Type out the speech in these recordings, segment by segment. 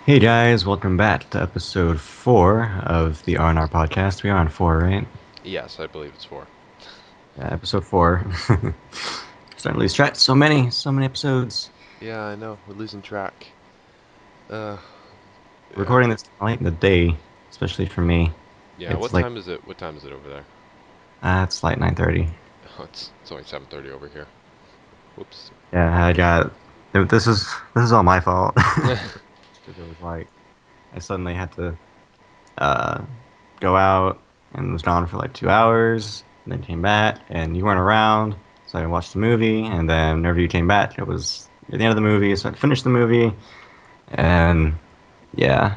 Hey guys, welcome back to episode 4 of the R&R podcast. We are on 4, right? Yes, I believe it's four. Yeah, episode 4. Starting to lose track. So many episodes. Yeah, I know. We're losing track. Uh, yeah. Recording this late in the day, especially for me. Yeah, It's what like, time is it? What time is it over there? it's like 9:30. Oh, it's only 7:30 over here. Whoops. Yeah, I got, this is all my fault. Because it was like, I suddenly had to uh, go out and was gone for like 2 hours, and then came back, and you weren't around, so I watched the movie, and then whenever you came back, it was at the end of the movie, so I finished the movie, and yeah,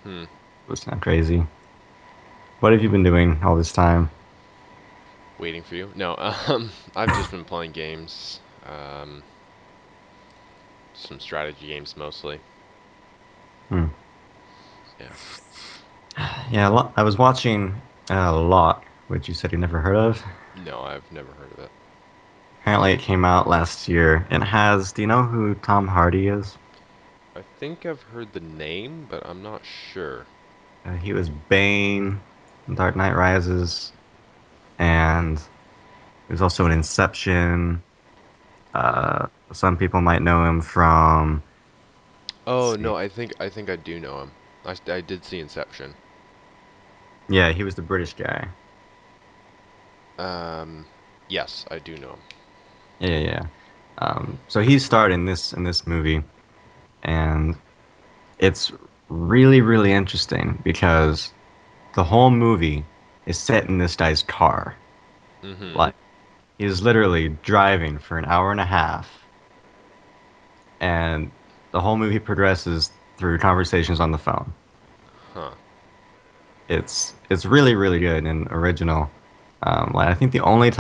Hmm. it was kind of crazy. What have you been doing all this time? Waiting for you. No, I've just been playing games. Some strategy games mostly. Hmm. Yeah. Yeah, I was watching a lot, which you said you never heard of. No, I've never heard of it. Apparently, it came out last year, and has. Do you know who Tom Hardy is? I think I've heard the name, but I'm not sure. He was Bane in Dark Knight Rises, and he was also in Inception. Hmm. Some people might know him from. Let's Oh, see. no, I think I do know him. I did see Inception. Yeah, he was the British guy. Um, yes, I do know him. Yeah, yeah, yeah. So he starred in this movie, and it's really, really interesting because the whole movie is set in this guy's car. Mm-hmm. Like he's literally driving for an hour and a half, and the whole movie progresses through conversations on the phone. Huh. It's really, really good and original. Like I think the only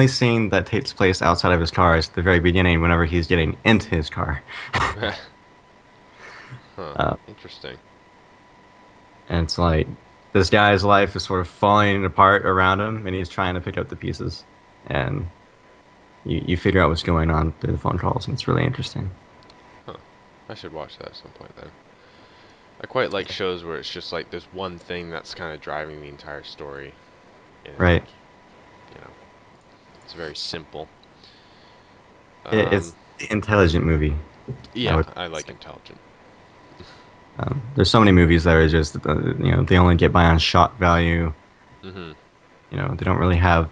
scene that takes place outside of his car is at the very beginning, whenever he's getting into his car. Huh. uh, Interesting. and it's like this guy's life is sort of falling apart around him, and he's trying to pick up the pieces. And you figure out what's going on through the phone calls, and it's really interesting. Huh. I should watch that at some point then. I quite like shows where it's just like there's one thing that's kind of driving the entire story, and Right? you know, it's very simple. It's Um, the intelligent movie. I yeah, would I like say. intelligent. There's so many movies that are just they only get by on shock value. Mm-hmm. They don't really have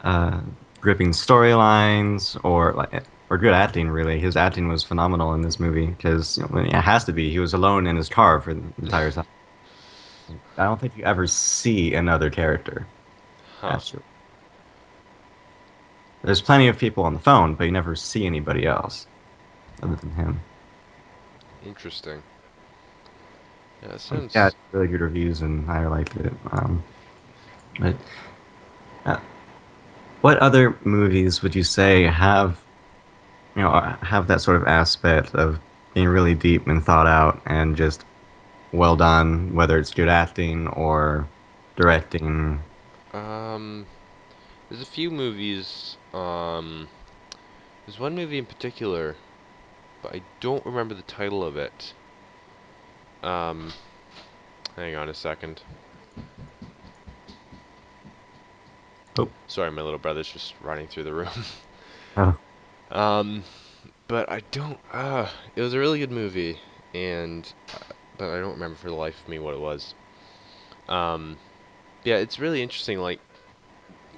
uh, gripping storylines or good acting. Really, his acting was phenomenal in this movie because it has to be. He was alone in his car for the entire time. I don't think you ever see another character. Huh. Actually, there's plenty of people on the phone, but you never see anybody else other than him. Interesting. Yeah, that He got sounds. really good reviews, and I liked it. But uh, what other movies would you say have that sort of aspect of being really deep and thought out and just well done, whether it's good acting or directing. Um, there's a few movies. There's one movie in particular, but I don't remember the title of it. Um, hang on a second. Oh, Sorry, my little brother's just running through the room. oh, um, but I don't. It was a really good movie, and but I don't remember for the life of me what it was. Um, yeah, it's really interesting. Like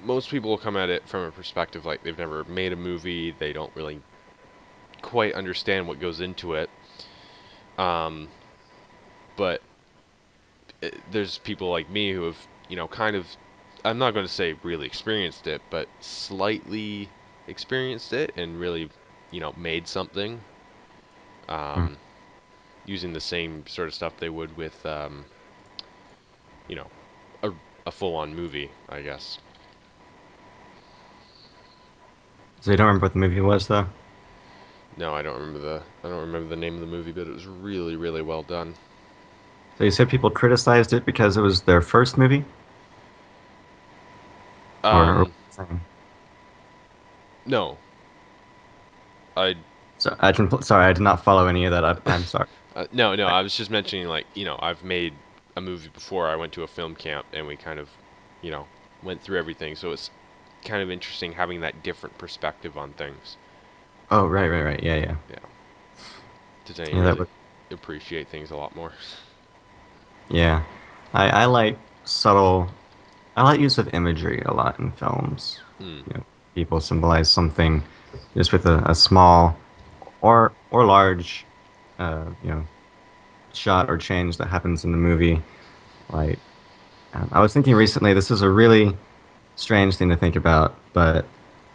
most people will come at it from a perspective like they've never made a movie, they don't really quite understand what goes into it. Um, but there's people like me who have, kind of. I'm not going to say really experienced it, but slightly experienced it and really, made something. hmm. Um, using the same sort of stuff they would with, you know, a, a full-on movie, I guess. So you don't remember what the movie was, though? No, I don't remember the name of the movie, but it was really, really well done. So you said people criticized it because it was their first movie, or Um, something? no, I So sorry, I did not follow any of that. I'm sorry. No, no, I, I was just mentioning like, I've made a movie before. I went to a film camp and we kind of, you know, went through everything. So it's kind of interesting having that different perspective on things. oh, right, right, right. Yeah, yeah. Yeah, to then Yeah, that really was appreciate things a lot more. yeah. I like subtle. I like use of imagery a lot in films. Mm, People symbolize something just with a small or large, shot or change that happens in the movie. Like, I was thinking recently, this is a really strange thing to think about, but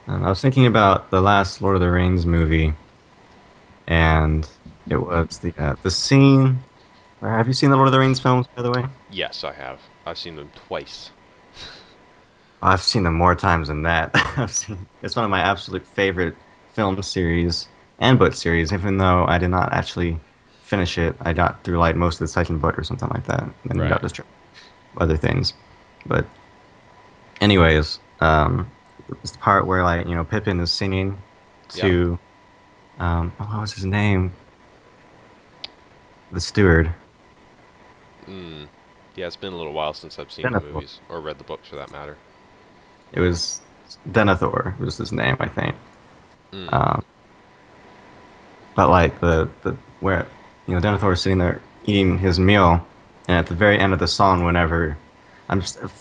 I was thinking about the last Lord of the Rings movie, and it was the scene. Have you seen the Lord of the Rings films, by the way? yes, I have. I've seen them twice. I've seen them more times than that. It's one of my absolute favorite film series and book series, even though I did not actually finish it. I got through like most of the second book or something like that, and then got Right. distracted by other things. But anyways, it's the part where like Pippin is singing Yeah. to what was his name? The steward. Mm. Yeah, it's been a little while since I've seen the Denethor. movies or read the books for that matter. It was Denethor was his name, I think. Mm. Um, but like the where Denethor is sitting there eating his meal, and at the very end of the song, whenever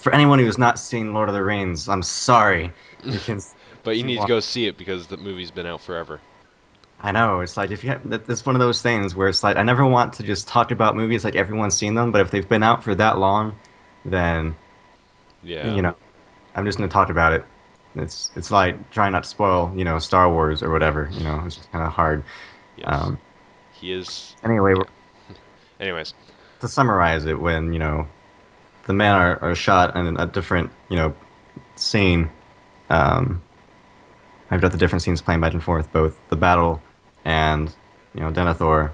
for anyone who's not seen Lord of the Rings, I'm sorry. You can But you if you need to want. go see it because the movie's been out forever. I know it's like if you have, it's one of those things where it's like I never want to just talk about movies like everyone's seen them, but if they've been out for that long, then Yeah. you know I'm just gonna talk about it. It's like trying not to spoil Star Wars or whatever. It's just kind of hard. Yes. Um, He is. anyway, Yeah. Anyways. to summarize it, when the men are shot in a different scene, um, I've got the different scenes playing back and forth, both the battle and Denethor,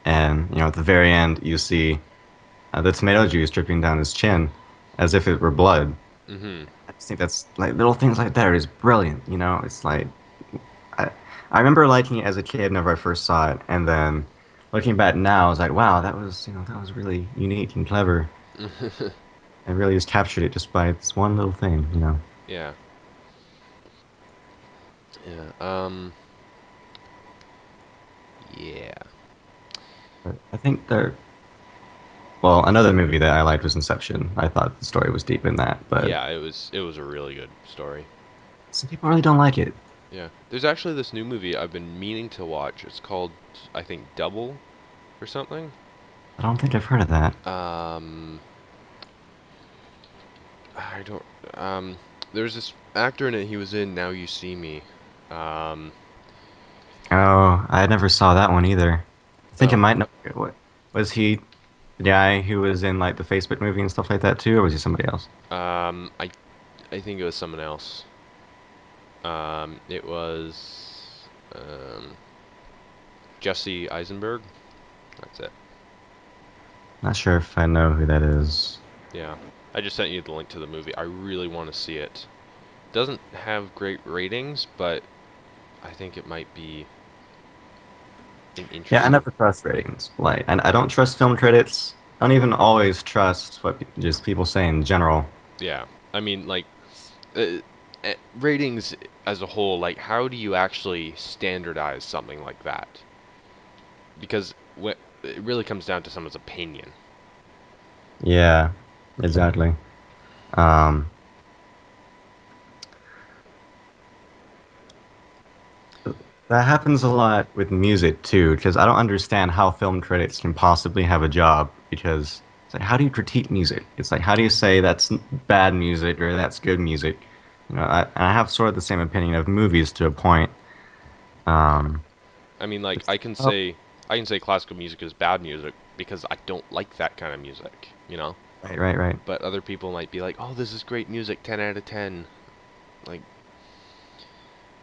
and at the very end you see the tomato juice dripping down his chin as if it were blood. Mm-hmm. I just think that's like little things like that are just brilliant. It's like I, I remember liking it as a kid whenever I first saw it, and then looking back now, I was like, wow, that was really unique and clever. And really just captured it just by this one little thing. Yeah. Yeah. Yeah. But I think well, another movie that I liked was Inception. I thought the story was deep in that, but Yeah. It was a really good story. some people really don't like it. Yeah. There's actually this new movie I've been meaning to watch. It's called, I think, Double or something. I don't think I've heard of that. Um, I don't. There's this actor in it. He was in Now You See Me. Um, Oh, I never saw that one either. I think I oh, might know. What was he? The guy who was in like the Facebook movie and stuff like that too, or was he somebody else? I think it was someone else. It was Jesse Eisenberg. That's it. Not sure if I know who that is. Yeah. I just sent you the link to the movie. I really want to see it. Doesn't have great ratings, but I think it might be an Yeah, I interesting. never trust ratings. Like, and I don't trust film credits. I don't even always trust what just people say in general. Yeah. I mean, like, uh, ratings as a whole, like, how do you actually standardize something like that? Because it really comes down to someone's opinion. Yeah, exactly. Um, that happens a lot with music too, because I don't understand how film critics can possibly have a job. Because it's like, how do you critique music? It's like, how do you say that's bad music or that's good music? I have sort of the same opinion of movies to a point. Yeah. Um, I mean, like, it's I can say classical music is bad music because I don't like that kind of music. right, right, right. But other people might be like, "Oh, this is great music, 10 out of 10." Like,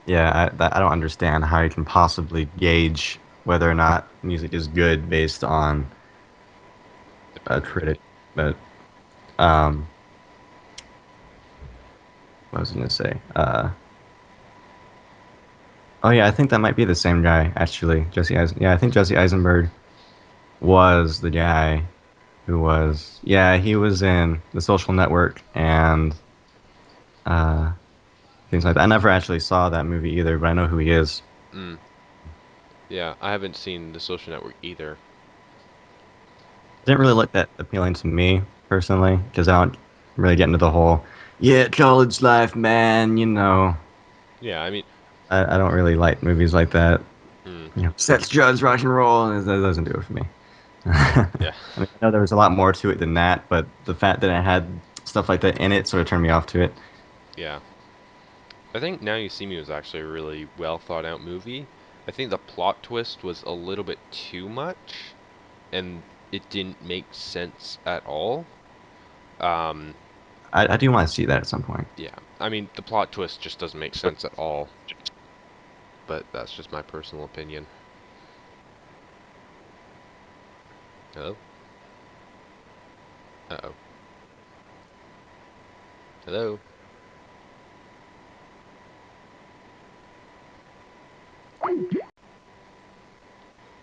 Yeah, I don't understand how you can possibly gauge whether or not music is good based on a opinion. critic. But um, what was I going to say? Oh yeah, I think that might be the same guy actually. Yeah, I think Jesse Eisenberg was the guy who was. Yeah, he was in The Social Network and uh, things like that. I never actually saw that movie either, but I know who he is. Mm. Yeah, I haven't seen The Social Network either. Didn't really look that appealing to me personally because I don't really get into the whole yeah college life, man. Yeah, I mean, I don't really like movies like that. mm, Sex, drugs, rock and roll. That doesn't do it for me. I yeah, mean, I know there was a lot more to it than that, but the fact that it had stuff like that in it sort of turned me off to it. yeah. I think Now You See Me was actually a really well thought out movie. I think the plot twist was a little bit too much, and it didn't make sense at all. Um, I do want to see that at some point. yeah, I mean, the plot twist just doesn't make sense at all, but that's just my personal opinion. Hello? Uh-oh. Hello?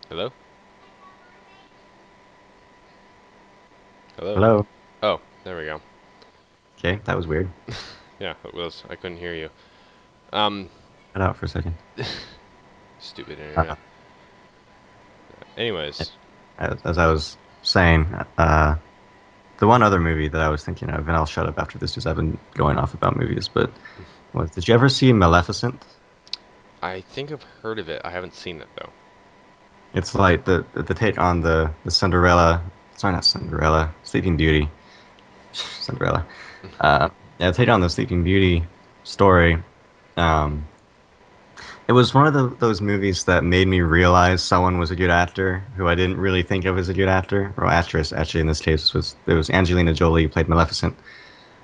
Hello? Hello? Hello. Oh, there we go. Okay, that was weird. Yeah, it was. I couldn't hear you. Um, Cut out for a second. Stupid Uh, internet. Anyways, as I was saying, the one other movie that I was thinking of, and I'll shut up after this because I've been going off about movies, but did you ever see Maleficent? I think I've heard of it. I haven't seen it though. It's like the take on the Cinderella. Sorry, not Cinderella. Sleeping Beauty. Cinderella. Uh, yeah, take on the Sleeping Beauty story. Um, it was one of those movies that made me realize someone was a good actor who I didn't really think of as a good actor or actress. Actually, in this case, it was Angelina Jolie who played Maleficent.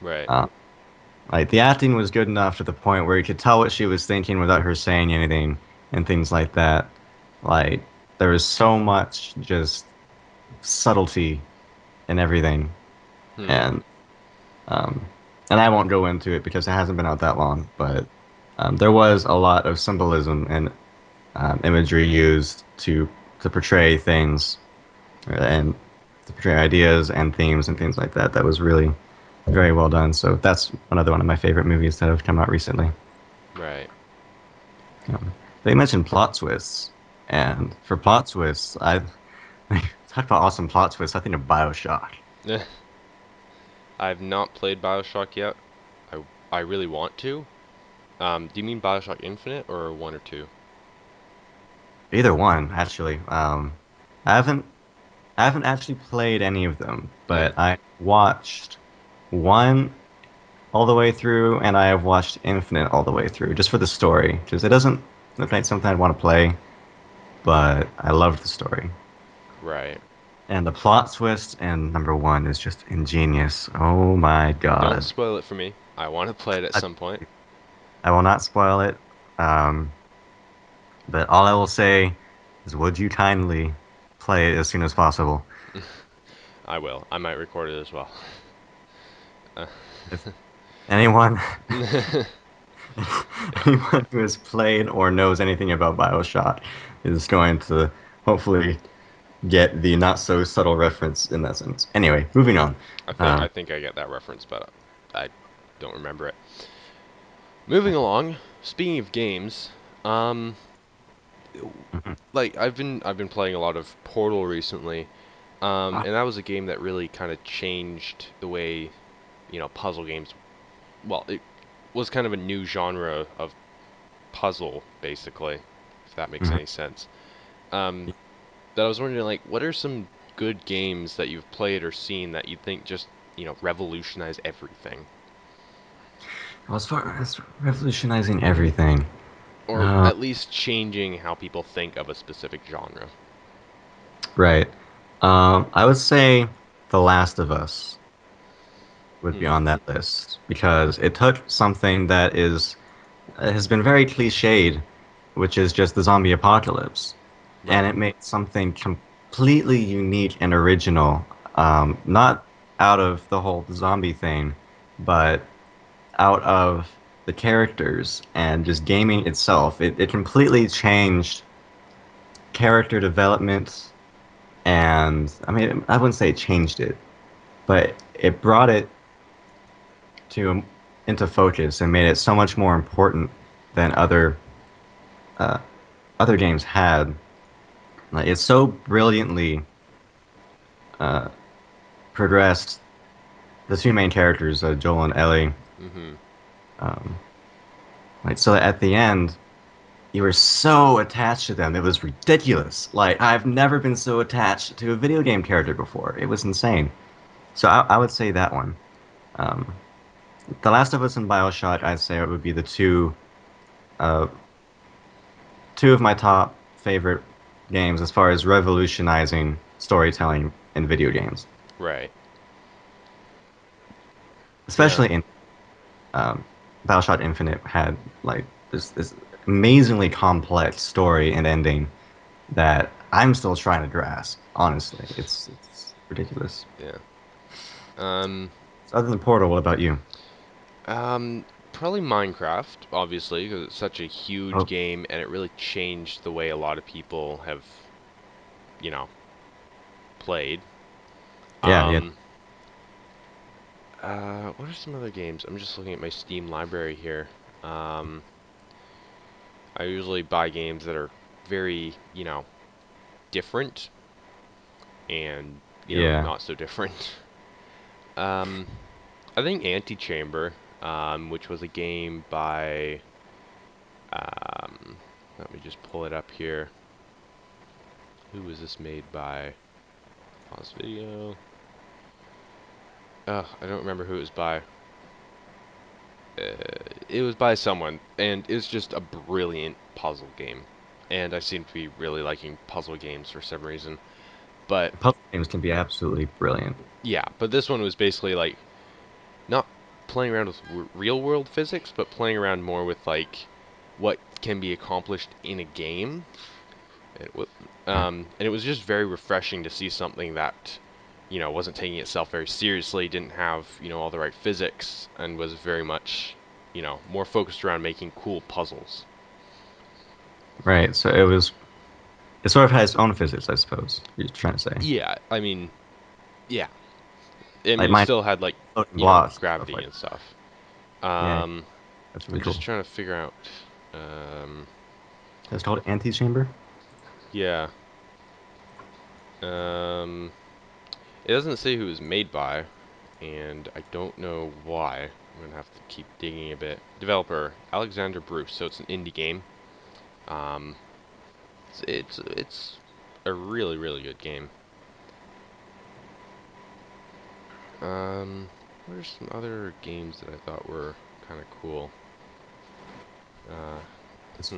Right. Uh, like the acting was good enough to the point where you could tell what she was thinking without her saying anything and things like that. Like there was so much just subtlety in everything, Hmm. and um, and I won't go into it because it hasn't been out that long, but there was a lot of symbolism and imagery used to portray things and to portray ideas and themes and things like that. That was really very well done. So that's another one of my favorite movies that have come out recently. Right. They mentioned plot twists, and for plot twists, I talk about awesome plot twists. I think of Bioshock. I've not played BioShock yet. I really want to. Do you mean BioShock Infinite or one or two? Either one, actually. I haven't I haven't actually played any of them, Yeah. but I watched one all the way through, and I have watched Infinite all the way through, just for the story, because it doesn't look like something I'd want to play, but I loved the story. Right. And the plot twist in number one is just ingenious. Oh my Don't God. spoil it for me. I want to play it at I, some point. I will not spoil it, um, but all I will say is would you kindly play it as soon as possible? I will. I might record it as well. Uh, If anyone yeah. anyone who has played or knows anything about BioShock is going to hopefully get the not so subtle reference in that sentence. Anyway, moving on. I Um, think I get that reference, but I don't remember it. Moving along. Speaking of games, um, mhm. like I've been playing a lot of Portal recently, Ah, and that was a game that really kind of changed the way puzzle games. Well, it was kind of a new genre of puzzle, basically, if that makes mhm. any sense. Um, that I was wondering, like, what are some good games that you've played or seen that you think just revolutionize everything, Well, as far as revolutionizing everything, or uh, at least changing how people think of a specific genre? right. I would say The Last of Us would be Hmm. on that list because it took something that is has been very cliched, which is just the zombie apocalypse, and Right. it made something completely unique and original. Not out of the whole zombie thing, but out of the characters and just gaming itself. It completely changed character development, and I mean, I wouldn't say it changed it, but it brought it to into focus and made it so much more important than uh, other games had. Like it's so brilliantly uh, progressed the two main characters, Joel and Ellie. Mm-hmm. Um, like so at the end, you were so attached to them. It was ridiculous. Like I've never been so attached to a video game character before. It was insane. So I would say that one. Um, The Last of Us and BioShock, I'd say it would be the uh, two of my top favorite games as far as revolutionizing storytelling in video games, Right. Yeah. especially in um, BioShock Infinite had like this amazingly complex story and ending that I'm still trying to grasp. Honestly, it's ridiculous. Yeah. Um. So other than Portal, what about you? Probably Minecraft, obviously, because it's such a huge Oh, game and it really changed the way a lot of people have, you know, played. yeah, yeah, Um. What are some other games? I'm just looking at my Steam library here. Um. I usually buy games that are very, different and, yeah. not so different. Um. I think Antichamber, which was a game by, let me just pull it up here. Who was this made by? Pause video. I don't remember who it was by. It was by someone, and it's just a brilliant puzzle game. And I seem to be really liking puzzle games for some reason. But Puzzle games can be absolutely brilliant. yeah, but this one was basically like not playing around with real world physics, but playing around more with like what can be accomplished in a game. Yeah. And it was just very refreshing to see something that, wasn't taking itself very seriously, didn't have, all the right physics, and was very much, more focused around making cool puzzles. Right. So it sort of has its own physics, I suppose. You're trying to say. Yeah, I mean, yeah. I Like mean, it mine still had, like, floating blocks and stuff gravity like and that. stuff. Yeah, Um, that's really I'm just cool. trying to figure out, um, It's called Antechamber. yeah. Um, it doesn't say who it was made by, and I don't know why. I'm gonna have to keep digging a bit. Developer Alexander Bruce, so it's an indie game. Um, it's a really really good game. What are some other games that I thought were kind of cool? Uh, It's hmm.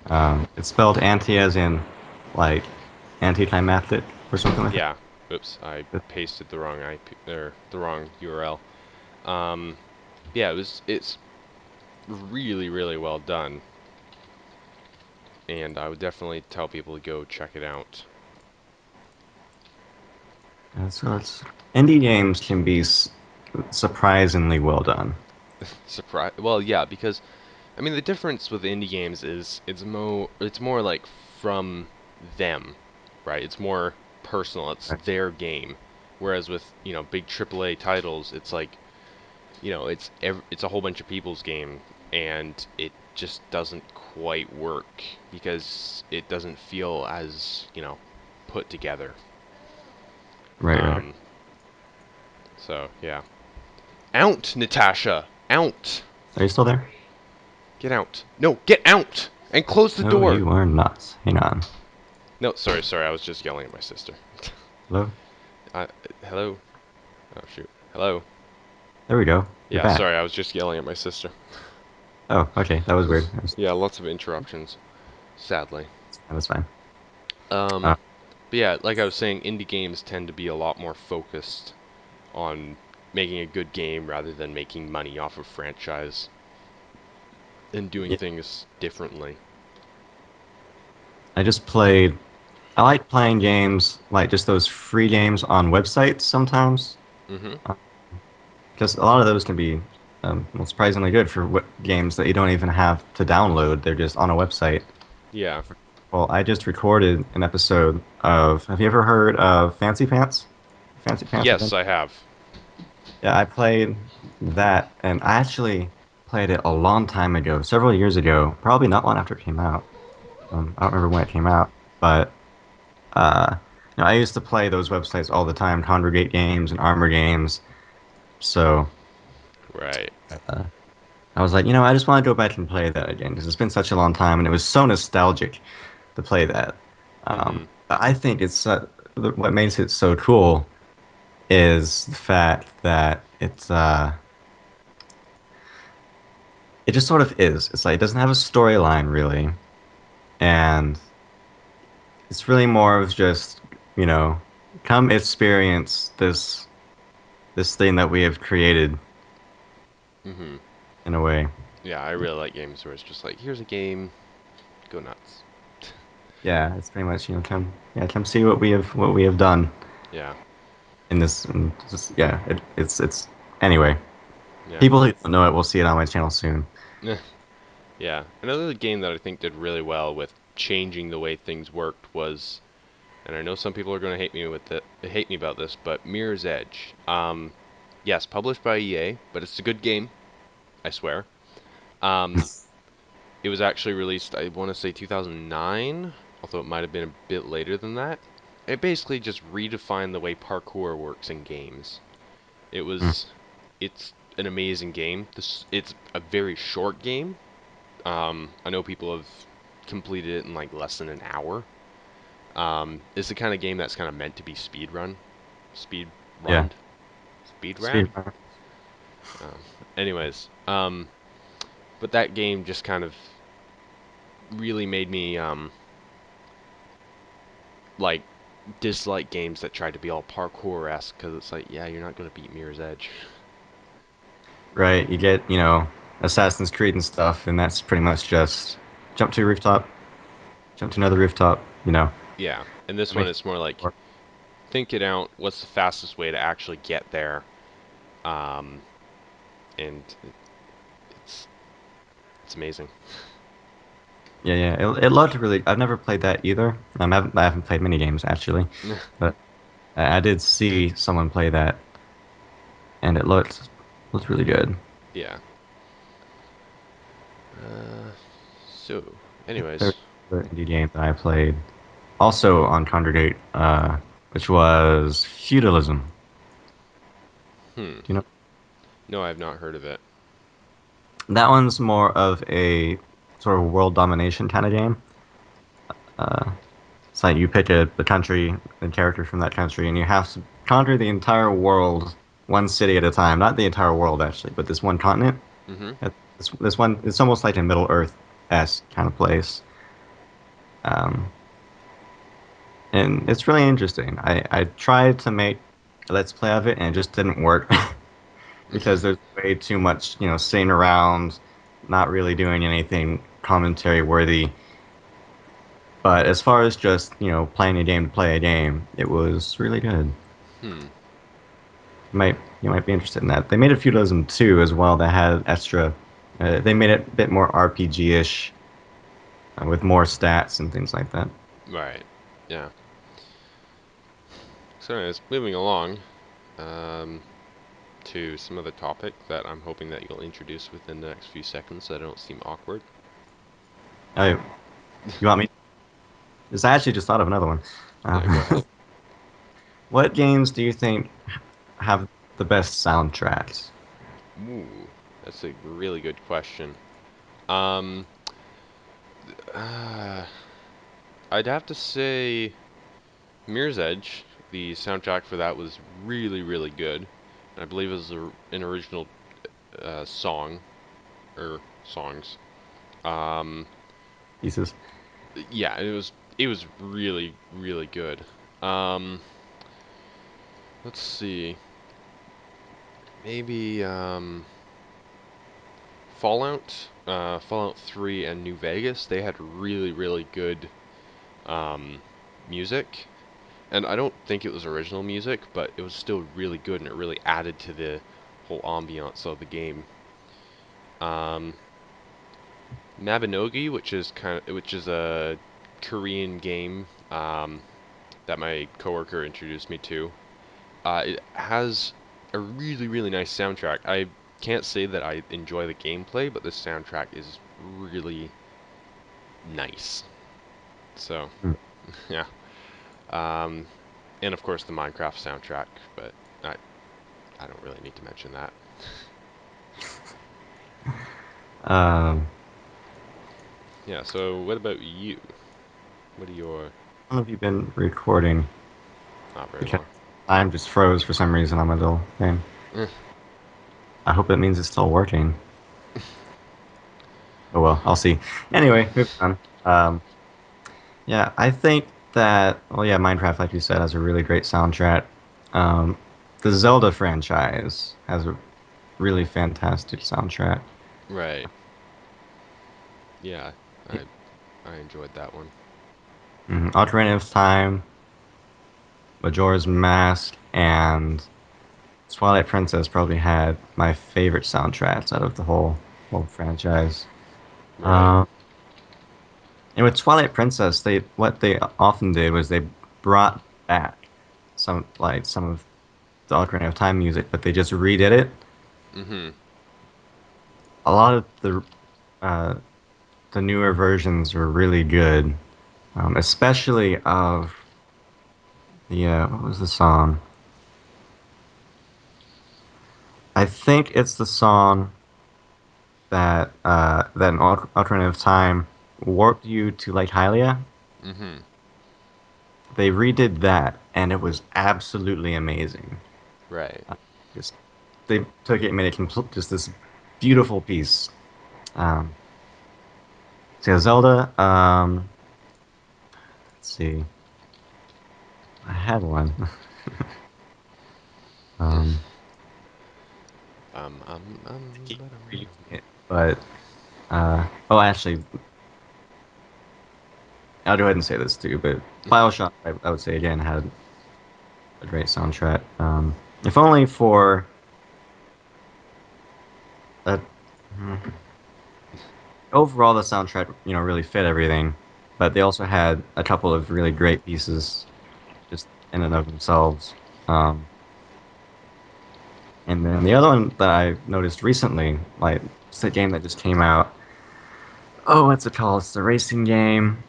fun. It's spelled anti as in like anticlimactic or something like that. Yeah. Oops, I pasted the wrong IP or the wrong URL. Um, yeah, it's really really well done, and I would definitely tell people to go check it out. So it's indie games can be surprisingly well done. Surprise. Well, yeah, because I mean, the difference with indie games is it's more like from them, right? It's more personal. It's Right. their game. Whereas with, big AAA titles, it's like, it's a whole bunch of people's game and it just doesn't quite work because it doesn't feel as, put together. Right. Right. Um, so yeah. Out, Natasha. Out. Are you still there? Get out. No, get out and close the No, door. you are not. Hang on. No, sorry. I was just yelling at my sister. Hello. Uh, hello. Oh shoot. Hello. There we go. You're Yeah, back. sorry. I was just yelling at my sister. Oh, okay. That was weird. Yeah, lots of interruptions. Sadly. That was fine. Um. Uh, But yeah, like I was saying, indie games tend to be a lot more focused on making a good game rather than making money off of franchise and doing yeah, things differently. I just played. I like playing games like just those free games on websites sometimes. Mm-hmm. Because a lot of those can be well, surprisingly good for games that you don't even have to download. They're just on a website. Yeah. Well, I just recorded an episode of. Have you ever heard of Fancy Pants? Fancy Pants Yes, Adventure? I have. Yeah, I played that, and I actually played it a long time ago, several years ago, probably not long after it came out. I don't remember when it came out, but I used to play those websites all the time, Congregate Games and Armor Games. So Right. uh, I was like, I just want to go back and play that again because it's been such a long time, and it was so nostalgic to play that. Mm-hmm. I think what makes it so cool is the fact that it just sort of is. It's like it doesn't have a storyline really, and it's really more of just you know, come experience this thing that we have created Mm-hmm. in a way. Yeah, I really like games where it's just like, here's a game, go nuts. Yeah, it's pretty much come see what we have done Yeah. in this. And just, yeah, it's anyway. Yeah. People who don't know it will see it on my channel soon. Yeah. Another game that I think did really well with changing the way things worked was, and I know some people are going to hate me about this, but Mirror's Edge. Yes, published by EA, but it's a good game, I swear. Um, it was actually released, I want to say 2009, although it might have been a bit later than that. It basically just redefined the way parkour works in games. It Mm, was, it's an amazing game. It's a very short game. I know people have completed it in like less than an hour. It's the kind of game that's kind of meant to be speed yeah, run, speed speed. ran. Um, anyways, but that game just kind of really made me like dislike games that tried to be all parkour esque because it's like, yeah, you're not gonna beat Mirror's Edge. Right, you get Assassin's Creed and stuff, and that's pretty much just jump to a rooftop, jump to another rooftop. Yeah, and this That one makes it's more like it think it out. What's the fastest way to actually get there? Um, and it's it's amazing. Yeah, yeah. It looked really. I've never played that either. I haven't played many games actually, but I did see someone play that, and it looked really good. Yeah. Uh, so, There's anyways, another indie game that I played, also on Congregate, which was Feudalism. hmm. Do you know No, I have not heard of it. that one's more of a sort of world domination kind of game. Uh, it's like you pick a country, a character from that country, and you have to conquer the entire world, one city at a time. Not the entire world actually, but this one continent. Mm-hmm. This one, it's almost like a Middle Earth-esque kind of place. Um, and it's really interesting. I tried to make a let's play of it, and it just didn't work because there's way too much, sitting around, not really doing anything commentary worthy. But as far as just playing a game to play a game, it was really good. Hmm. You might be interested in that. They made a feudalism too as well that had extra. They made it a bit more RPG-ish with more stats and things like that. Right. Yeah. So, anyways, moving along um, to some other topic that I'm hoping that you'll introduce within the next few seconds so I don't seem awkward. Oh, you want me? Because I actually just thought of another one. Yeah, go ahead. What games do you think have the best soundtracks? Ooh, that's a really good question. Um, uh, I'd have to say Mirror's Edge. The soundtrack for that was really, really good. And I believe it was an original song or songs. Um, Pieces. yeah, it was really, really good. Um, let's see, maybe Fallout 3 and New Vegas. They had really, really good um, music. And I don't think it was original music, but it was still really good and it really added to the whole ambiance of the game. Um, Mabinogi, which is a Korean game that my coworker introduced me to. It has a really, really nice soundtrack. I can't say that I enjoy the gameplay, but the soundtrack is really nice. So, Hmm. yeah. Um, and of course the Minecraft soundtrack, but I I don't really need to mention that. Um, Yeah. So, what about you? What are your how long have you been recording? Not very Because long. time just froze for some reason on my little thing. Eh, I hope that means it's still working. Oh well, I'll see. Anyway, moving on. Yeah, I think that, well, yeah, Minecraft, like you said, has a really great soundtrack. Um, the Zelda franchise has a really fantastic soundtrack. right. Yeah. It, I enjoyed that one. Ocarina of Time, Majora's Mask, and Twilight Princess probably had my favorite soundtracks out of the whole franchise. Right. Um, and with Twilight Princess, they what they often did was they brought back some of the Ocarina of Time music, but they just redid it. Mhm. A lot of uh, the newer versions were really good, especially of the what was the song? I think it's the song that in Ocarina of Time warped you to Lake Hylia. Mhm. They redid that, and it was absolutely amazing. Right. Uh, just they took it and made it just this beautiful piece. Um, so yeah, Zelda. Let's see. I had one. um, I keep reusing it, but oh, actually, I'll go ahead and say this too. But Bioshock, I would say again, had a great soundtrack. If only for that. Overall, the soundtrack, really fit everything, but they also had a couple of really great pieces just in and of themselves. Um, and then the other one that I noticed recently, like it's a game that just came out. Oh, what's it called? It's the racing game.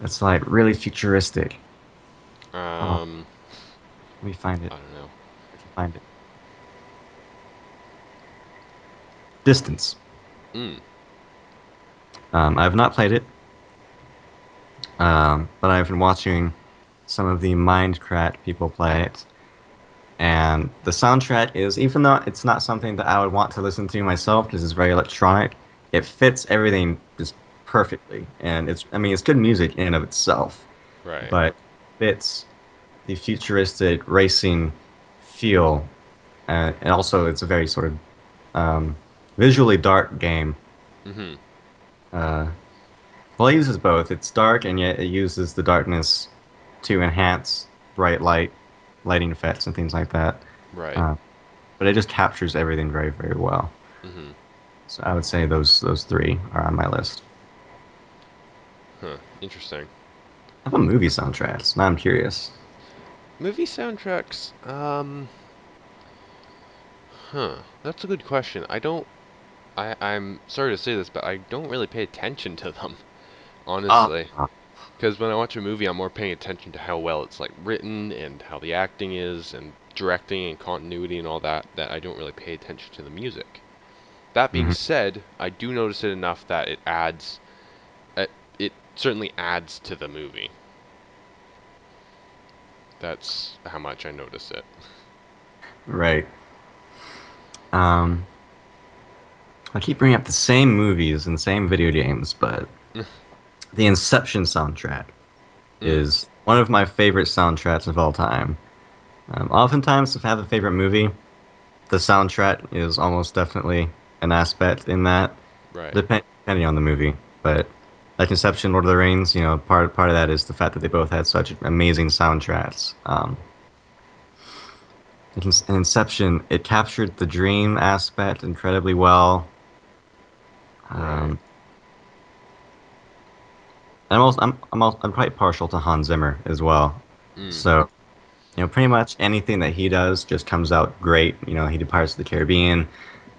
It's like really futuristic. Oh, Um, let me find it. I don't know. I can find it. Distance. Mm. I have not played it, but I've been watching some of the Minecraft people play it. And the soundtrack is, even though it's not something that I would want to listen to myself because it's very electronic, it fits everything just perfectly. And I mean, it's good music in and of itself, Right. but fits the futuristic racing feel. And also, it's a very sort of visually dark game. Mhm. Uh, well, it uses both. It's dark, and yet it uses the darkness to enhance bright lighting effects, and things like that. Right. Uh, but it just captures everything very, very well. Mhm. So I would say those three are on my list. Huh. Interesting. How about movie soundtracks? Now I'm curious. Movie soundtracks. Huh. That's a good question. I'm sorry to say this, but I don't really pay attention to them, Ah, honestly. Because when I watch a movie, I'm more paying attention to how well it's like written and how the acting is and directing and continuity and all that. That I don't really pay attention to the music. That being mhm. said, I do notice it enough that it certainly adds to the movie. That's how much I notice it. Right. Um, I keep bringing up the same movies and same video games, but the Inception soundtrack Mm, is one of my favorite soundtracks of all time. Oftentimes, if I have a favorite movie, the soundtrack is almost definitely an aspect in that, right. depending on the movie. But like Inception, Lord of the Rings, part of that is the fact that they both had such amazing soundtracks. In Inception, it captured the dream aspect incredibly well. Right. Um, I'm quite partial to Hans Zimmer as well. Mm. So, pretty much anything that he does just comes out great. He did Pirates of the Caribbean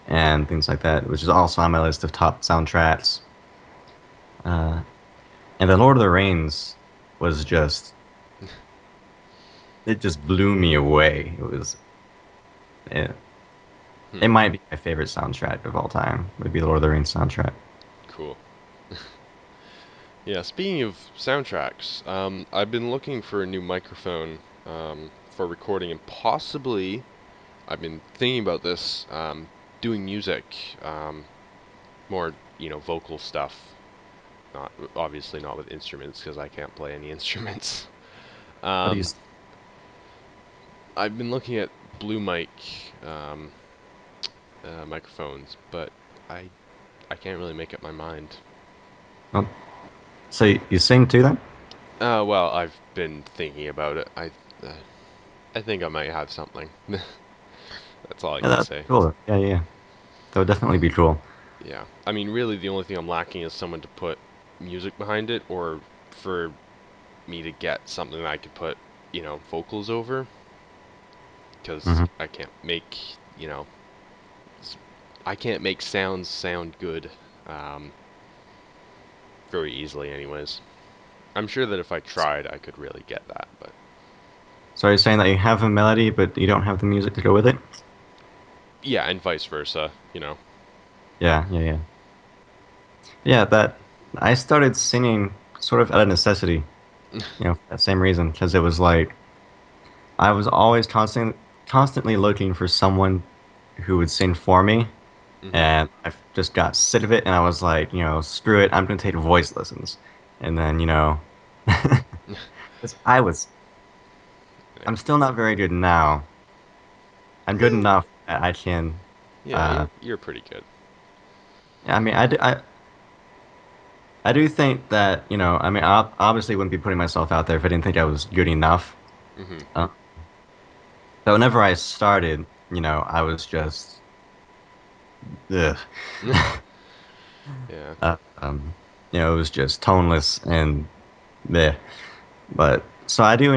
and things like that, which is also on my list of top soundtracks. Uh, and the Lord of the Rings was it just blew me away. It, Hmm. it might be my favorite soundtrack of all time. Would be the Lord of the Rings soundtrack. Cool. Yeah, speaking of soundtracks, I've been looking for a new microphone for recording, and possibly I've been thinking about this, doing music, more vocal stuff. Not obviously not with instruments because I can't play any instruments. What do you? Um, I've been looking at Blue Mic um, microphones, but I I can't really make up my mind. Oh, so you sing too then? Well, I've been thinking about it. I think I might have something. That's all I Yeah, can that's say. cool. Yeah, yeah, that would definitely be cool. Yeah. I mean, really, the only thing I'm lacking is someone to put music behind it, or for me to get something that I could put, vocals over, because Hmm. I can't make, I can't make sounds sound good, um, very easily, anyways. I'm sure that if I tried, I could really get that, but So you're saying that you have a melody, but you don't have the music to go with it? yeah, and vice versa. Yeah, yeah, yeah. Yeah, that I started singing sort of out of necessity, for that same reason, because it was like I was always constantly looking for someone who would sing for me, Hmm. and I just got sick of it, and I was like, screw it, I'm gonna take voice lessons, and then, 'cause I'm Yeah. still not very good now. I'm good Eh, enough that I can, yeah, uh, you're pretty good. I mean, I do think that, I mean, I obviously wouldn't be putting myself out there if I didn't think I was good enough. Hmm. Uh, but whenever I started, I was just, ugh. Yeah. uh, um, it was just toneless and meh. But so I do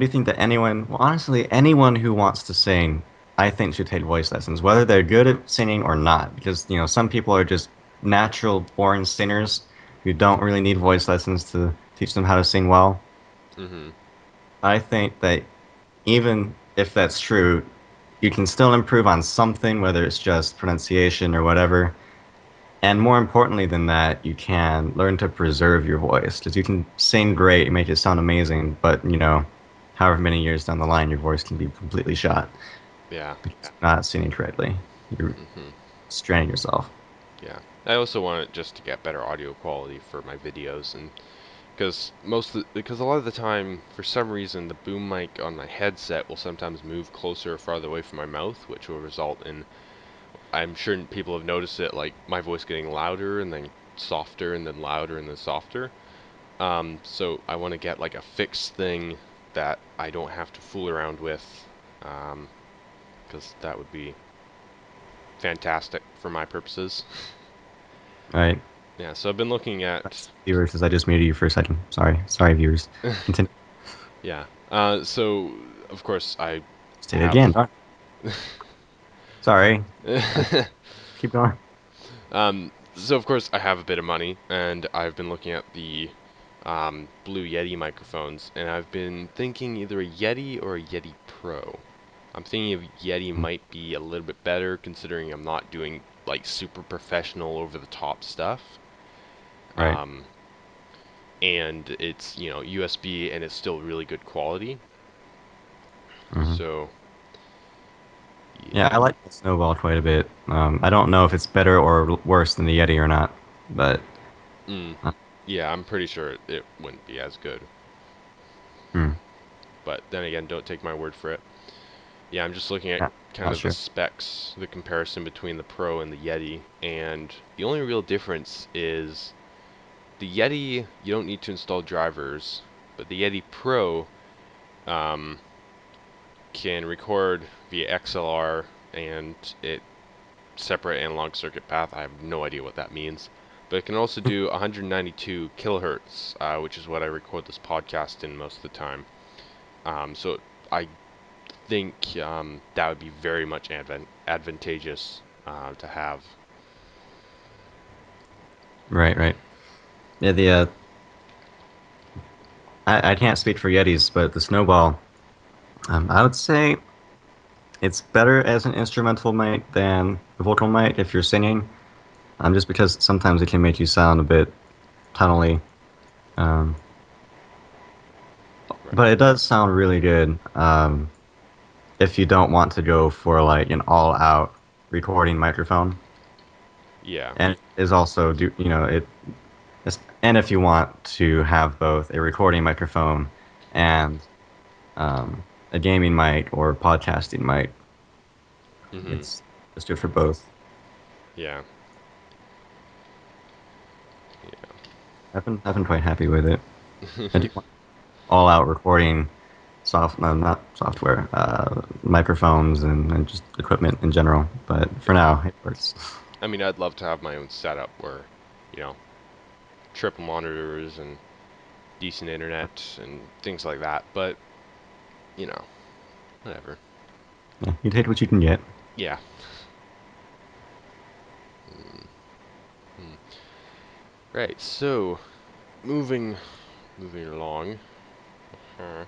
think that well, honestly, anyone who wants to sing, I think should take voice lessons, whether they're good at singing or not, because some people are just natural born singers who don't really need voice lessons to teach them how to sing well. Hmm. I think that even if that's true, you can still improve on something, whether it's just pronunciation or whatever. And more importantly than that, you can learn to preserve your voice because you can sing great, make it sound amazing, but however many years down the line, your voice can be completely shot Yeah. because you're not singing correctly. You're Hmm. straining yourself. Yeah. I also want it just to get better audio quality for my videos, and because a lot of the time, for some reason, the boom mic on my headset will sometimes move closer or farther away from my mouth, which will result in, I'm sure people have noticed it, like my voice getting louder and then softer and then louder and then softer. So I want to get like a fixed thing that I don't have to fool around with, um, because that would be fantastic for my purposes. All right. Yeah, so I've been looking at, Viewers, as I just muted you for a second. Sorry, viewers. Continue. yeah. So of course I Say it have. again. Sorry. Uh, keep going. So of course I have a bit of money, and I've been looking at the Blue Yeti microphones, and I've been thinking either a Yeti or a Yeti Pro. I'm thinking of Yeti Mm, might be a little bit better considering I'm not doing like super professional over the top stuff. right. Um, and it's, USB and it's still really good quality. Hmm. So, Yeah, yeah. I like the Snowball quite a bit. I don't know if it's better or worse than the Yeti or not, but Mm, uh, yeah, I'm pretty sure it wouldn't be as good. hmm, But then again, don't take my word for it. Yeah, I'm just looking at yeah, kind not of the sure. specs, the comparison between the Pro and the Yeti, and the only real difference is the Yeti, you don't need to install drivers, but the Yeti Pro can record via XLR, and it separate analog circuit path. I have no idea what that means. But it can also do 192 kilohertz, which is what I record this podcast in most of the time. So I think that would be very much advantageous to have. Right, right. Yeah, I can't speak for Yetis, but the Snowball, I would say it's better as an instrumental mic than a vocal mic if you're singing, just because sometimes it can make you sound a bit tunnely. Um, Right. but it does sound really good if you don't want to go for like an all-out recording microphone, Yeah. and it is also and if you want to have both a recording microphone and a gaming mic or podcasting mic, Mhm. it's good for both. Yeah. I've been quite happy with it. I Yeah. do want all out recording no, not software, microphones and just equipment in general. But for Yeah. now, it works. I mean, I'd love to have my own setup where, you know, triple monitors and decent internet and things like that. But whatever. Yeah, you take what you can get. Yeah. Mm, hmm. Right. So moving along. Huh.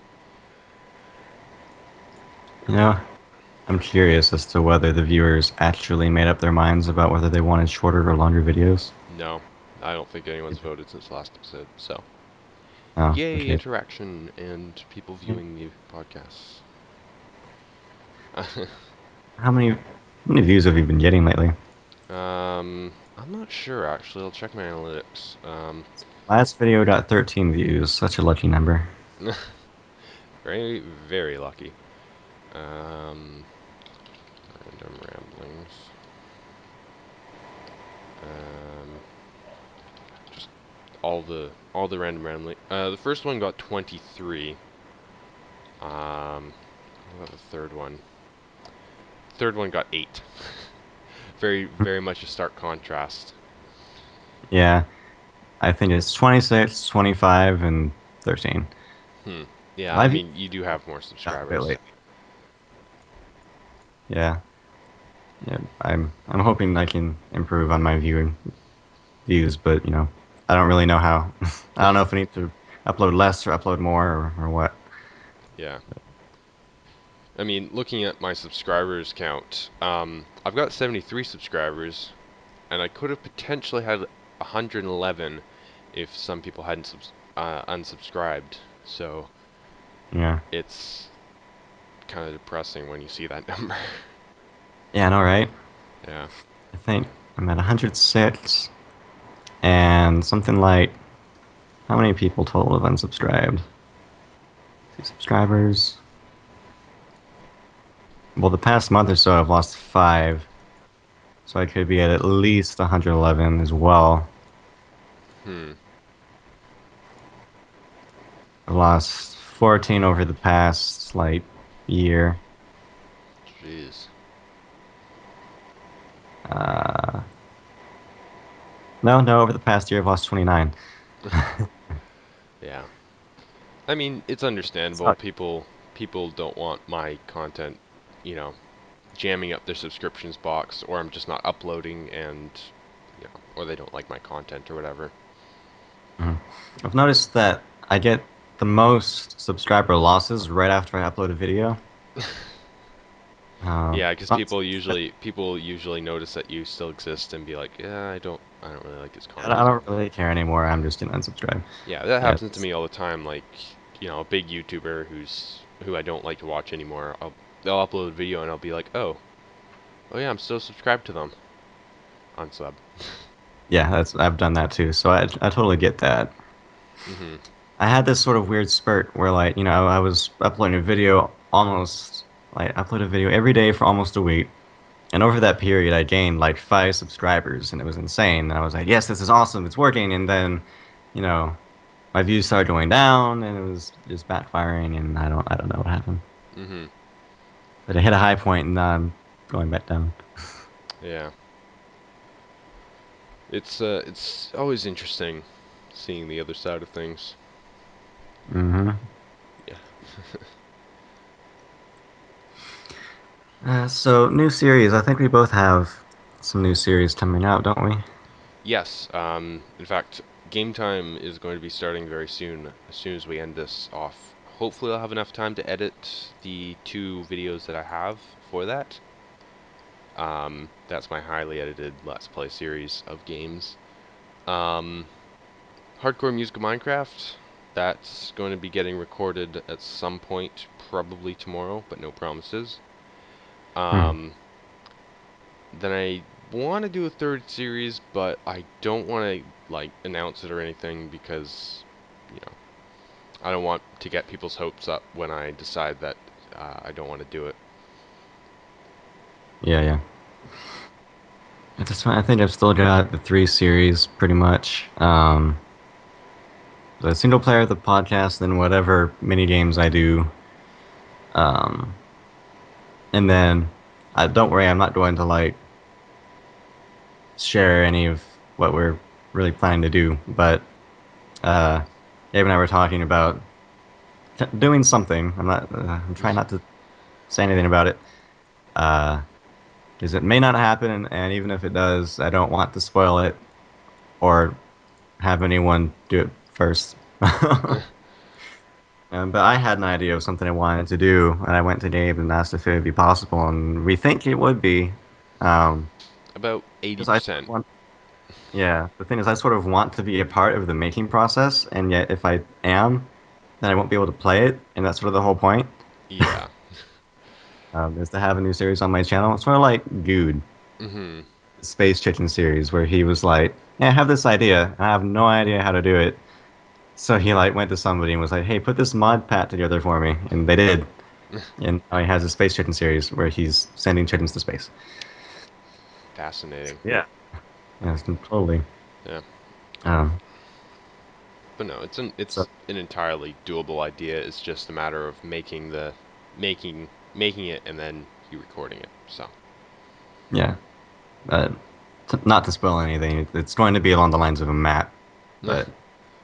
You know, I'm curious as to whether the viewers actually made up their minds about whether they wanted shorter or longer videos. No, I don't think anyone's voted since the last episode. So, Oh, yay, okay. interaction and people viewing the podcasts. How many views have you been getting lately? I'm not sure actually. I'll check my analytics. Last video got 13 views. Such a lucky number. Very, very lucky. Um, Random ramblings. Um, just all the random rambling. The first one got 23. What about the third one? Third one got 8. Very, very much a stark contrast. Yeah, I think it's 26, 25, and 13. Hmm. Yeah, I My views mean, you do have more down a bit subscribers. lately. Yeah, yeah. I'm hoping I can improve on my viewing views, but I don't really know how. I don't know if I need to upload less or upload more or what. Yeah. I mean, looking at my subscribers count, I've got 73 subscribers, and I could have potentially had 111 if some people hadn't unsubscribed. So Yeah, it's kind of depressing when you see that number. yeah, I know, right? Yeah. I think I'm at 106 and something like how many people total have unsubscribed? See subscribers. Well, the past month or so, I've lost five, so I could be at least 111 as well. Hmm. I've lost 14 over the past like year. Jeez. Uh, no, no, over the past year, I've lost 29. Yeah. I mean, it's understandable. So, People don't want my content, you know, jamming up their subscriptions box, or I'm just not uploading, and or they don't like my content or whatever. mhm. I've noticed that I get the most subscriber losses right after I upload a video. Yeah, because It's not, people usually notice that you still exist and be like, yeah, I don't really like his I content. don't really care anymore. I'm just gonna unsubscribe. Yeah, that Yeah, happens to me all the time. Like, a big YouTuber who I don't like to watch anymore. They'll upload a video and I'll be like, oh yeah, I'm still subscribed to them. Unsub. yeah, I've done that too. So I totally get that. Mm-hmm. I had this sort of weird spurt where like I was uploading a video almost like I upload a video every day for almost a week, and over that period I gained like 5 subscribers, and it was insane. And I was like, yes, this is awesome, it's working. And then, you know, my views started going down, and it was just backfiring, and I don't know what happened. Mm-hmm. But I hit a high point, and now I'm going back down. Yeah. It's always interesting seeing the other side of things. Hmm. Yeah. So new series. I think we both have some new series coming out, don't we? Yes. In fact, game time is going to be starting very soon. As soon as we end this off, hopefully I'll have enough time to edit the two videos that I have for that. That's my highly edited Let's Play series of games. Um, Hardcore Music of Minecraft. That's going to be getting recorded at some point, probably tomorrow, but no promises. Hmm. Um, then I want to do a third series, but I don't want to like announce it or anything because, you know, I don't want to get people's hopes up when I decide that I don't want to do it. Yeah, yeah. At this point, I think I've still got the three series pretty much. The single player, the podcast, then whatever mini games I do. Um, and then, don't worry, I'm not going to like share any of what we're really planning to do. But uh, Abe and I were talking about doing something. I'm not. I'm trying not to say anything about it. Uh, because it may not happen, and even if it does, I don't want to spoil it or have anyone do it first. But I had an idea of something I wanted to do, and I went to Gabe and asked if it would be possible, and we think it would be. Um, About because I sort of 80%. want, yeah, the thing is, I sort of want to be a part of the making process, and yet if I am, then I won't be able to play it, and that's sort of the whole point. Yeah. Is to have a new series on my channel. It's sort of like Good, Hmm. the Space Chicken series, where he was like, "Yeah, I have this idea, and I have no idea how to do it." So he like went to somebody and was like, "Hey, put this mod pack together for me," and they did. And now he has a Space Chicken series where he's sending chickens to space. Fascinating. Yeah, yeah, totally. Yeah. Um, But no, so it's an entirely doable idea. It's just a matter of making it and then you recording it. So yeah, uh, not to spoil anything, it's going to be along the lines of a map, but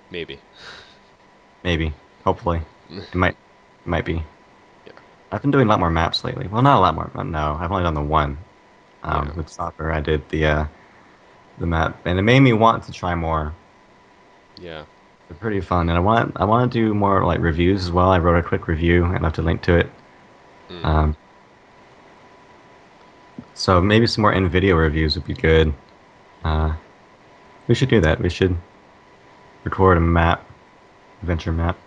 maybe. maybe, hopefully, it might be. Yeah. I've been doing a lot more maps lately. Well, not a lot more. No, I've only done the one. Yeah. With soccer, I did the map, and it made me want to try more. Yeah. They're pretty fun, and I want to do more like reviews as well. I wrote a quick review and left a link to it. Mm. Um, so maybe some more in video reviews would be good. Uh, we should do that. We should record a map, adventure map.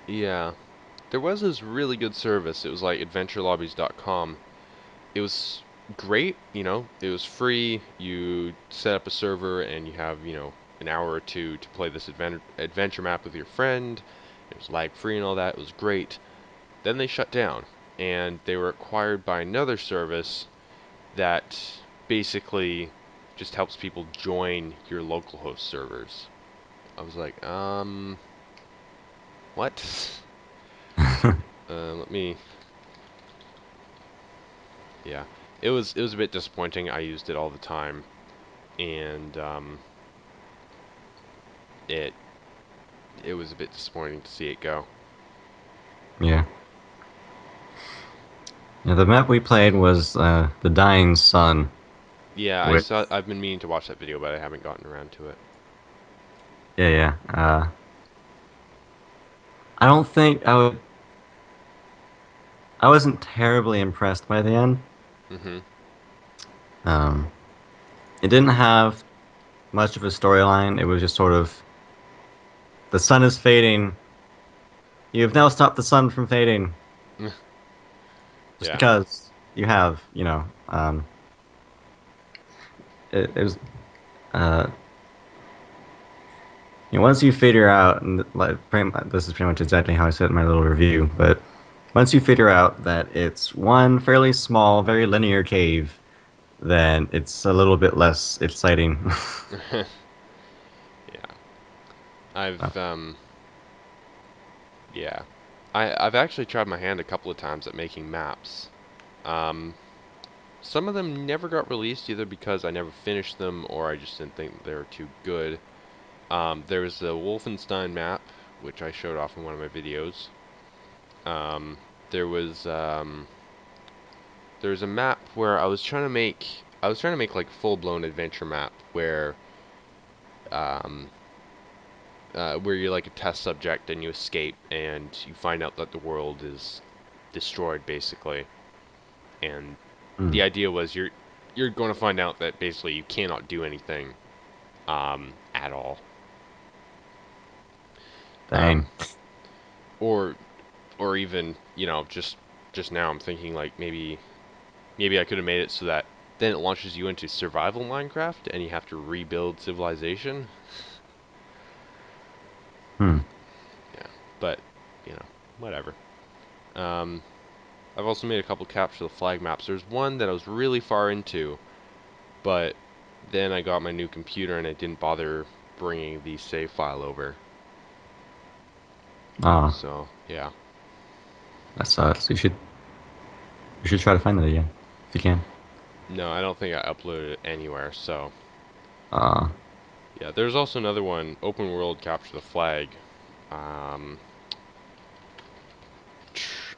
Yeah. There was this really good service. It was like adventurelobbies.com. It was great, it was free. You set up a server and you have, an hour or two to play this adventure map with your friend. It was lag free and all that. It was great. Then they shut down and they were acquired by another service that basically just helps people join your local host servers. I was like, what? Let me. Yeah, it was a bit disappointing. I used it all the time, and it it was a bit disappointing to see it go. Yeah. Yeah, the map we played was the Dying Sun. Yeah, I With saw. I've been meaning to watch that video, but I haven't gotten around to it. yeah, yeah. I don't think I would. I wasn't terribly impressed by the end. Hmm. Um, it didn't have much of a storyline. It was just sort of the sun is fading. You have now stopped the sun from fading. Just Yeah. because you have, it was, uh, once you figure out, and like, this is pretty much exactly how I said in my little review, but once you figure out that it's one fairly small, very linear cave, then it's a little bit less exciting. Yeah. So, I've yeah. I've actually tried my hand a couple of times at making maps. Um Some of them never got released either because I never finished them or I just didn't think they were too good. There was the Wolfenstein map, which I showed off in one of my videos. Um, there was um, there was a map where I was trying to make like full blown adventure map um, where you're like a test subject and you escape and you find out that the world is destroyed basically. And Hmm. the idea was you're going to find out that basically you cannot do anything at all. Dang. Um, or or even just now I'm thinking like maybe I could have made it so that then it launches you into survival Minecraft and you have to rebuild civilization. Hmm. Yeah, but whatever. Um, I've also made a couple capture the flag maps. There's one that I was really far into, but then I got my new computer and I didn't bother bringing the save file over. Oh, So yeah, that sucks. You should try to find that again if you can. no, I don't think I uploaded it anywhere. So Uh, yeah, there's also another one, open world capture the flag. Um,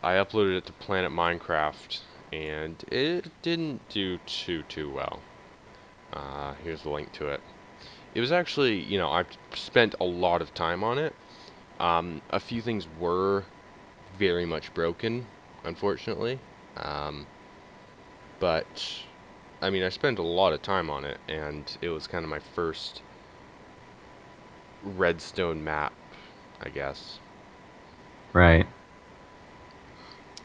I uploaded it to Planet Minecraft and it didn't do too well. Here's the link to it. It was actually, I've spent a lot of time on it. A few things were very much broken, unfortunately. Um, but I mean, I spent a lot of time on it, and it was kind of my first redstone map, I guess. right.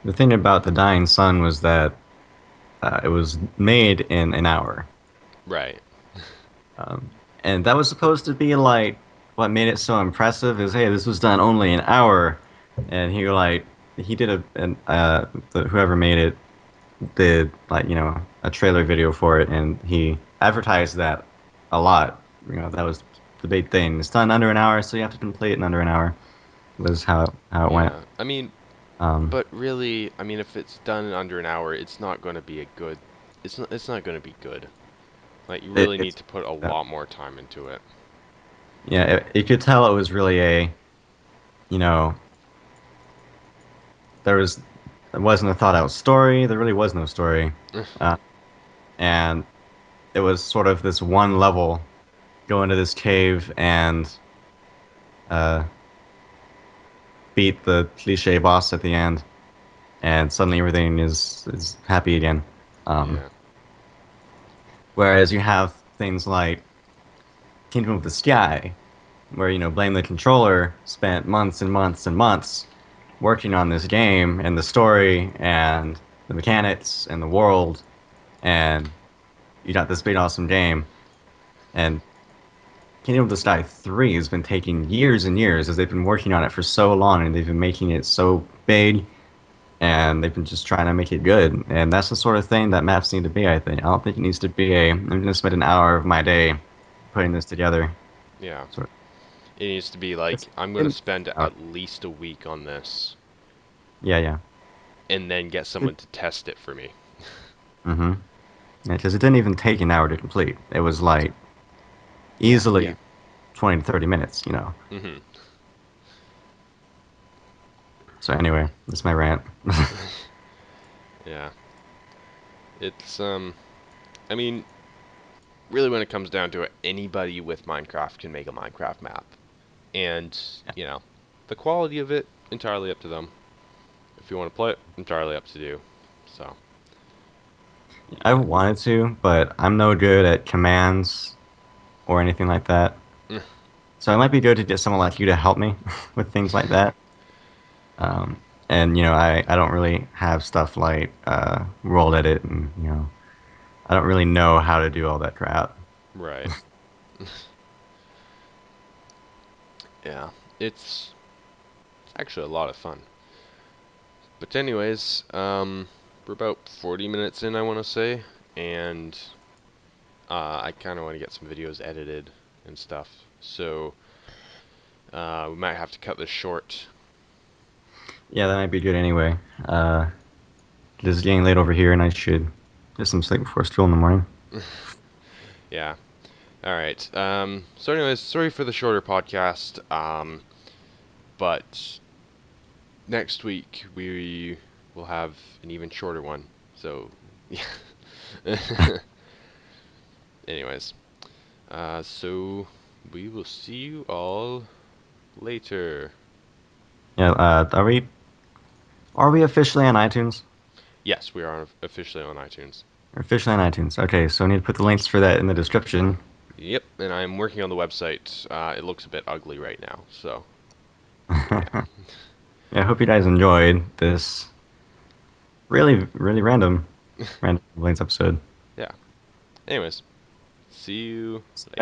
The thing about the Dying Sun was that it was made in an hour. Right. Um, and that was supposed to be like what made it so impressive is, hey, this was done only an hour. And he did whoever made it did like, a trailer video for it and he advertised that a lot. That was the big thing. It's done under an hour, so you have to complete it in under an hour was how it went. Yeah. I mean, Um, but really, I mean, if it's done in under an hour, it's not going to be a good. It's not going to be good. Like you really need it's to put a uh, lot more time into it. yeah, you could tell it was really you know, there was it wasn't a thought out story. There really was no story. Uh, and it was sort of this one level, go into this cave and uh, beat the cliche boss at the end, and suddenly everything is happy again. Um, Yeah. whereas you have things like Kingdom of the Sky, where Blame the Controller spent months and months and months working on this game and the story and the mechanics and the world, and you got this big awesome game. And Kingdom of the Sky 3 has been taking years and years as they've been working on it for so long and they've been making it so big and they've been just trying to make it good. And that's the sort of thing that maps need to be, I think. I don't think it needs to be I'm going to spend an hour of my day putting this together. Yeah. Sort of. It needs to be It's, like I'm going to it, spend uh, at least a week on this yeah, yeah. and then get someone to test it for me. Mm-hmm. Because it didn't even take an hour to complete. It was like Yeah. easily 20 to 30 minutes. Mhm. So anyway, that's my rant. Yeah. It's I mean, really when it comes down to it, anybody with Minecraft can make a Minecraft map. And, you know, the quality of it entirely up to them. If you want to play it, entirely up to you. So, I yeah. wanted to, but I'm no good at commands or anything like that. So it might be good to get someone like you to help me with things like that. And I don't really have stuff like roll edit, and I don't really know how to do all that crap. Right. Yeah. It's actually a lot of fun. But anyways, we're about 40 minutes in, I want to say, and I kind of want to get some videos edited and stuff. So, we might have to cut this short. Yeah, that might be good anyway. It is getting late over here, and I should Get some sleep before school in the morning. Yeah. All right. So anyways, sorry for the shorter podcast. But next week we will have an even shorter one. So yeah. Anyways, so we will see you all later. Yeah. Are we officially on iTunes? Yes, we are officially on iTunes. We're officially on iTunes. Okay, so I need to put the links for that in the description. Yep, and I'm working on the website. It looks a bit ugly right now, so yeah. Yeah, I hope you guys enjoyed this really, really random links episode. Yeah. Anyways, see you See you later.